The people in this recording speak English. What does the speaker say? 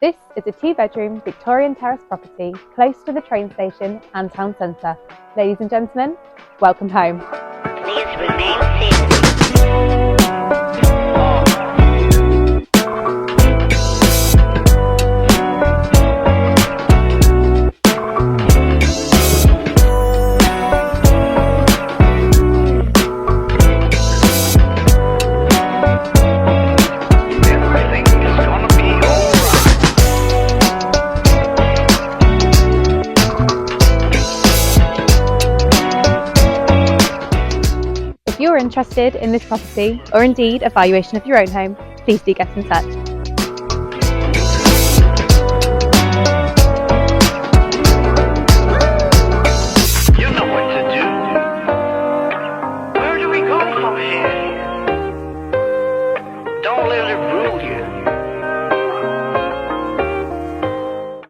This is a two-bedroom Victorian terrace property close to the train station and town centre. Ladies and gentlemen, welcome home. Please remain seated. If you're interested in this property or indeed a valuation of your own home, please do get in touch.